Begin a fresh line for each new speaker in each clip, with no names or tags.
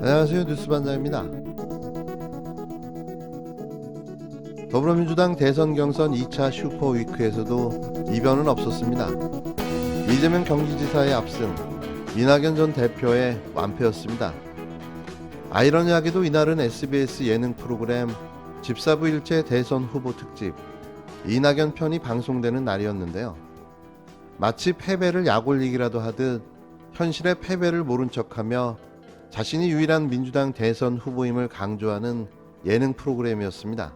안녕하세요. 뉴스반장입니다. 더불어민주당 대선 경선 2차 슈퍼위크에서도 이변은 없었습니다. 이재명 경기지사의 압승, 이낙연 전 대표의 완패였습니다. 아이러니하게도 이날은 SBS 예능 프로그램 집사부일제 대선 후보 특집 이낙연 편이 방송되는 날이었는데요. 마치 패배를 약올리기라도 하듯 현실의 패배를 모른 척하며 자신이 유일한 민주당 대선 후보임을 강조하는 예능 프로그램이었습니다.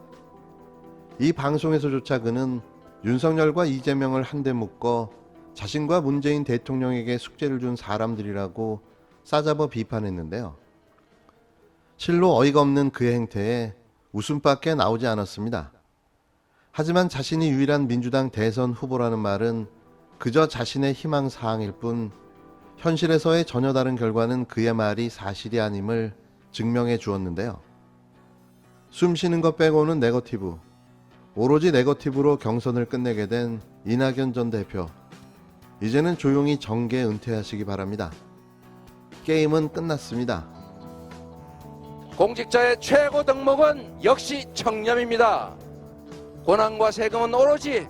이 방송에서조차 그는 윤석열과 이재명을 한데 묶어 자신과 문재인 대통령에게 숙제를 준 사람들이라고 싸잡아 비판했는데요. 실로 어이가 없는 그의 행태에 웃음밖에 나오지 않았습니다. 하지만 자신이 유일한 민주당 대선 후보라는 말은 그저 자신의 희망사항일 뿐 현실에서의 전혀 다른 결과는 그의 말이 사실이 아님을 증명해 주었는데요. 숨 쉬는 것 빼고는 네거티브, 오로지 네거티브로 경선을 끝내게 된 이낙연 전 대표. 이제는 조용히 정계 은퇴하시기 바랍니다. 게임은 끝났습니다.
공직자의 최고 덕목은 역시 청렴입니다. 권한과 세금은 오로지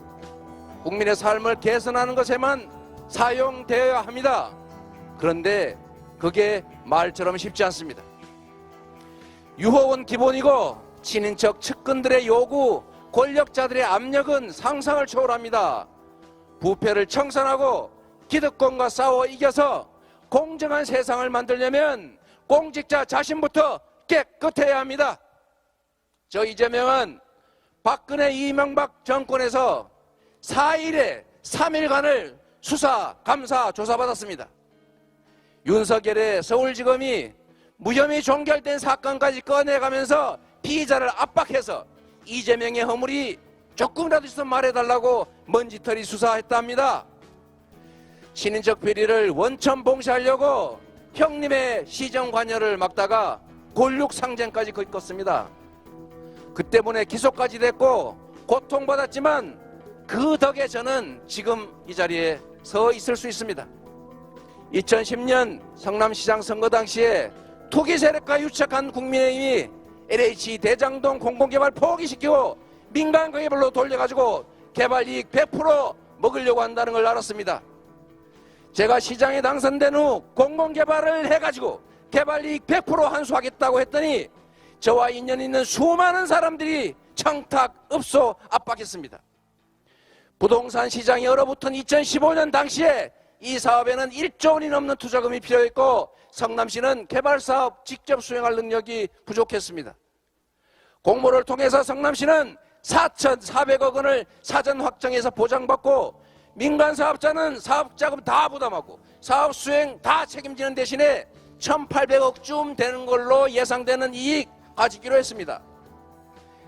국민의 삶을 개선하는 것에만 사용되어야 합니다. 그런데 그게 말처럼 쉽지 않습니다. 유혹은 기본이고 친인척 측근들의 요구, 권력자들의 압력은 상상을 초월합니다. 부패를 청산하고 기득권과 싸워 이겨서 공정한 세상을 만들려면 공직자 자신부터 깨끗해야 합니다. 저 이재명은 박근혜 이명박 정권에서 4일에 3일간을 수사, 감사, 조사받았습니다. 윤석열의 서울지검이 무혐의 종결된 사건까지 꺼내가면서 피의자를 압박해서 이재명의 허물이 조금이라도 있으면 말해달라고 먼지털이 수사했답니다. 신인적 비리를 원천봉쇄하려고 형님의 시정관여를 막다가 골육상쟁까지 겪었습니다. 그 때문에 기소까지 됐고 고통받았지만 그 덕에 저는 지금 이 자리에 서 있을 수 있습니다. 2010년 성남시장 선거 당시에 투기 세력과 유착한 국민의힘이 LH 대장동 공공개발 포기시키고 민간 개발로 돌려가지고 개발이익 100% 먹으려고 한다는 걸 알았습니다. 제가 시장에 당선된 후 공공개발을 해가지고 개발이익 100% 환수하겠다고 했더니 저와 인연 있는 수많은 사람들이 청탁,읍소 압박했습니다. 부동산 시장이 얼어붙은 2015년 당시에 이 사업에는 1조 원이 넘는 투자금이 필요했고 성남시는 개발사업 직접 수행할 능력이 부족했습니다. 공모를 통해서 성남시는 4,400억 원을 사전 확정해서 보장받고 민간 사업자는 사업자금 다 부담하고 사업 수행 다 책임지는 대신에 1,800억쯤 되는 걸로 예상되는 이익 가지기로 했습니다.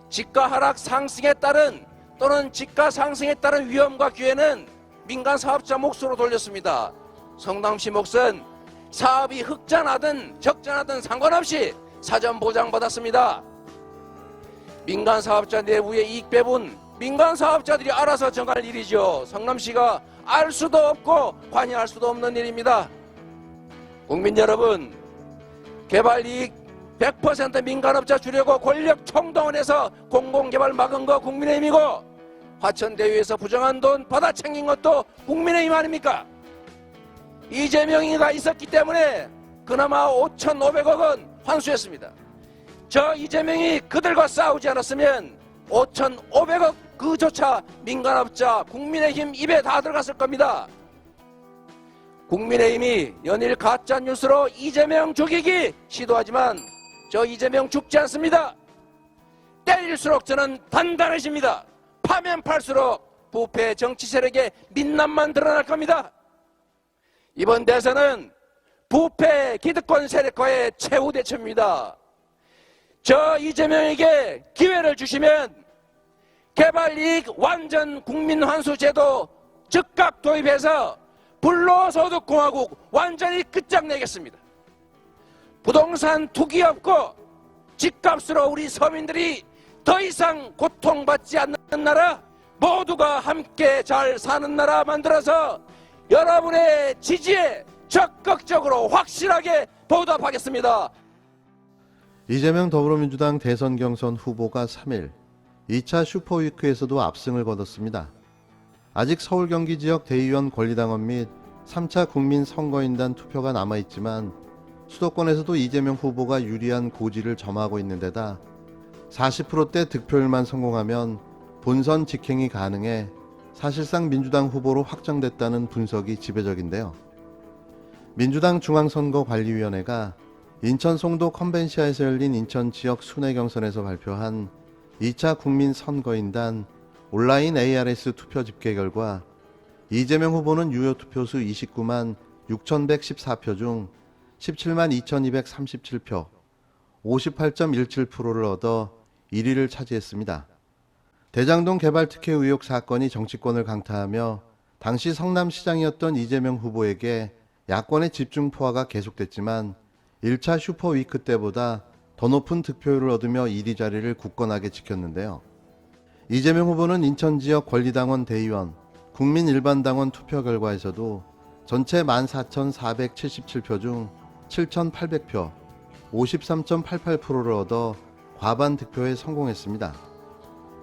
지가 하락 상승에 따른 또는 지가 상승에 따른 위험과 기회는 민간 사업자 몫으로 돌렸습니다. 성남시 몫은 사업이 흑자나든 적자나든 상관없이 사전 보장받았습니다. 민간 사업자 내부의 이익 배분, 민간 사업자들이 알아서 정할 일이죠. 성남시가 알 수도 없고 관여할 수도 없는 일입니다. 국민 여러분, 개발이익 100% 민간업자 주려고 권력 총동원해서 공공개발 막은 거 국민의힘이고 화천대유에서 부정한 돈 받아 챙긴 것도 국민의힘 아닙니까? 이재명이가 있었기 때문에 그나마 5,500억 원 환수했습니다. 저 이재명이 그들과 싸우지 않았으면 5,500억 그조차 민간업자 국민의힘 입에 다 들어갔을 겁니다. 국민의힘이 연일 가짜뉴스로 이재명 죽이기 시도하지만 저 이재명 죽지 않습니다. 때릴수록 저는 단단해집니다. 파면 팔수록 부패 정치 세력의 민낯만 드러날 겁니다. 이번 대선은 부패 기득권 세력과의 최후 대처입니다. 저 이재명에게 기회를 주시면 개발이익 완전 국민환수제도 즉각 도입해서 불로소득공화국 완전히 끝장내겠습니다. 부동산 투기 없고 집값으로 우리 서민들이 더 이상 고통받지 않는 나라, 모두가 함께 잘 사는 나라 만들어서 여러분의 지지에 적극적으로 확실하게 보답하겠습니다.
이재명 더불어민주당 대선 경선 후보가 3일 2차 슈퍼위크에서도 압승을 거뒀습니다. 아직 서울 경기 지역 대의원 권리당원 및 3차 국민 선거인단 투표가 남아있지만 수도권에서도 이재명 후보가 유리한 고지를 점하고 있는 데다 40%대 득표율만 성공하면 본선 직행이 가능해 사실상 민주당 후보로 확정됐다는 분석이 지배적인데요. 민주당 중앙선거관리위원회가 인천 송도 컨벤시아에서 열린 인천 지역 순회 경선에서 발표한 2차 국민 선거인단 온라인 ARS 투표 집계 결과 이재명 후보는 유효 투표수 29만 6,114표 중 17만 2,237표, 58.17%를 얻어 1위를 차지했습니다. 대장동 개발 특혜 의혹 사건이 정치권을 강타하며 당시 성남시장이었던 이재명 후보에게 야권의 집중 포화가 계속됐지만 1차 슈퍼위크 때보다 더 높은 득표율을 얻으며 1위 자리를 굳건하게 지켰는데요. 이재명 후보는 인천 지역 권리당원 대의원, 국민 일반당원 투표 결과에서도 전체 14,477표 중 7,800표, 53.88%를 얻어 과반 득표에 성공했습니다.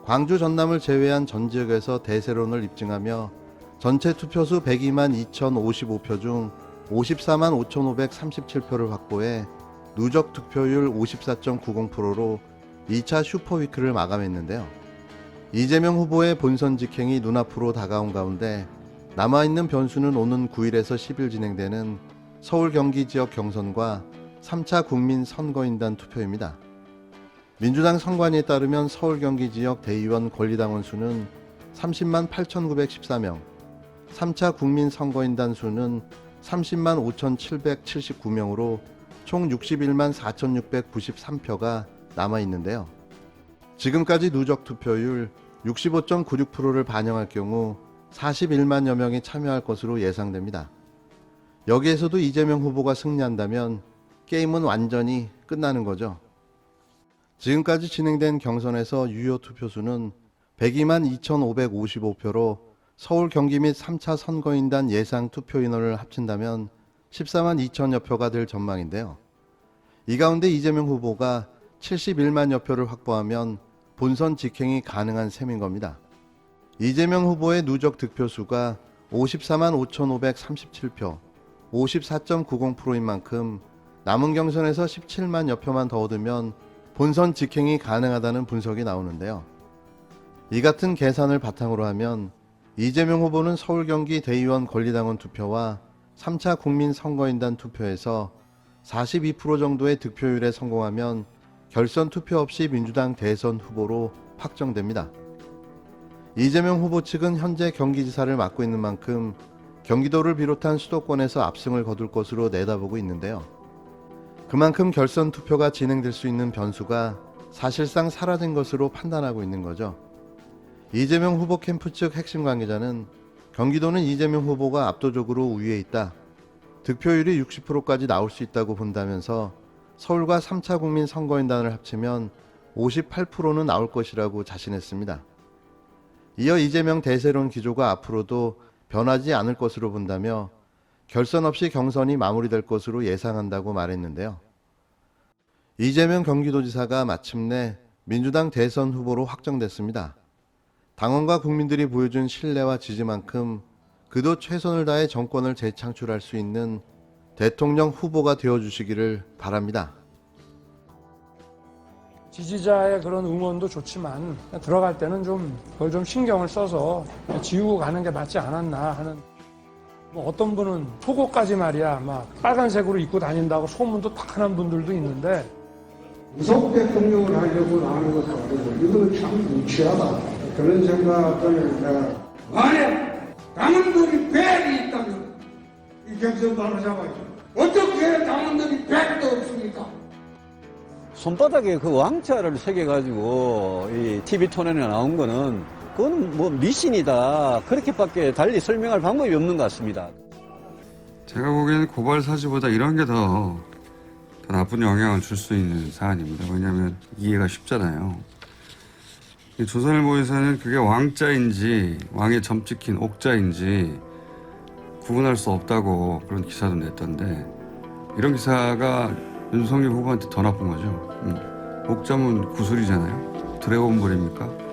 광주 전남을 제외한 전 지역에서 대세론을 입증하며 전체 투표수 102만 2,055표 중 54만 5,537표를 확보해 누적 득표율 54.90%로 2차 슈퍼위크를 마감했는데요. 이재명 후보의 본선 직행이 눈앞으로 다가온 가운데 남아있는 변수는 오는 9일에서 10일 진행되는 서울 경기 지역 경선과 3차 국민 선거인단 투표입니다. 민주당 선관위에 따르면 서울 경기 지역 대의원 권리당원 수는 30만 8,914명, 3차 국민 선거인단 수는 30만 5,779명으로 총 61만 4,693표가 남아있는데요. 지금까지 누적 투표율 65.96%를 반영할 경우 41만여 명이 참여할 것으로 예상됩니다. 여기에서도 이재명 후보가 승리한다면 게임은 완전히 끝나는 거죠. 지금까지 진행된 경선에서 유효 투표수는 102만 2,555표로 서울 경기 및 3차 선거인단 예상 투표 인원을 합친다면 14만 2천여 표가 될 전망인데요. 이 가운데 이재명 후보가 71만여 표를 확보하면 본선 직행이 가능한 셈인 겁니다. 이재명 후보의 누적 득표수가 54만 5,537표, 54.90%인 만큼 남은 경선에서 17만여 표만 더 얻으면 본선 직행이 가능하다는 분석이 나오는데요. 이 같은 계산을 바탕으로 하면 이재명 후보는 서울 경기 대의원 권리당원 투표와 3차 국민 선거인단 투표에서 42% 정도의 득표율에 성공하면 결선 투표 없이 민주당 대선 후보로 확정됩니다. 이재명 후보 측은 현재 경기지사를 맡고 있는 만큼 경기도를 비롯한 수도권에서 압승을 거둘 것으로 내다보고 있는데요. 그만큼 결선 투표가 진행될 수 있는 변수가 사실상 사라진 것으로 판단하고 있는 거죠. 이재명 후보 캠프 측 핵심 관계자는 경기도는 이재명 후보가 압도적으로 우위에 있다. 득표율이 60%까지 나올 수 있다고 본다면서 서울과 3차 국민 선거인단을 합치면 58%는 나올 것이라고 자신했습니다. 이어 이재명 대세론 기조가 앞으로도 변하지 않을 것으로 본다며 결선 없이 경선이 마무리될 것으로 예상한다고 말했는데요. 이재명 경기도지사가 마침내 민주당 대선 후보로 확정됐습니다. 당원과 국민들이 보여준 신뢰와 지지만큼 그도 최선을 다해 정권을 재창출할 수 있는 대통령 후보가 되어주시기를 바랍니다.
지지자의 그런 응원도 좋지만 들어갈 때는 그걸 좀 신경을 써서 지우고 가는 게 맞지 않았나 하는. 어떤 분은 속옷까지 말이야 막 빨간색으로 입고 다닌다고 소문도 탁한 분들도 있는데,
무속 대통령을 하려고 하는 것도 아니고 이거 참 무치하다 그런 생각을 내가.
만약 당원들이 100이 있다면 이 경선 바로 잡아야죠. 어떻게 당원들이 100도 없습니까?
손바닥에 그 왕자를 새겨가지고 이 TV 토론에 나온 거는 그건 뭐 미신이다. 그렇게밖에 달리 설명할 방법이 없는 것 같습니다.
제가 보기에는 고발 사주보다 이런 게 더 나쁜 영향을 줄 수 있는 사안입니다. 왜냐하면 이해가 쉽잖아요. 이 조선일보에서는 그게 왕자인지 왕의 점 찍힌 옥자인지 구분할 수 없다고 그런 기사도 냈던데, 이런 기사가 윤석열 후보한테 더 나쁜 거죠. 목자문 구슬이잖아요. 드래곤볼입니까?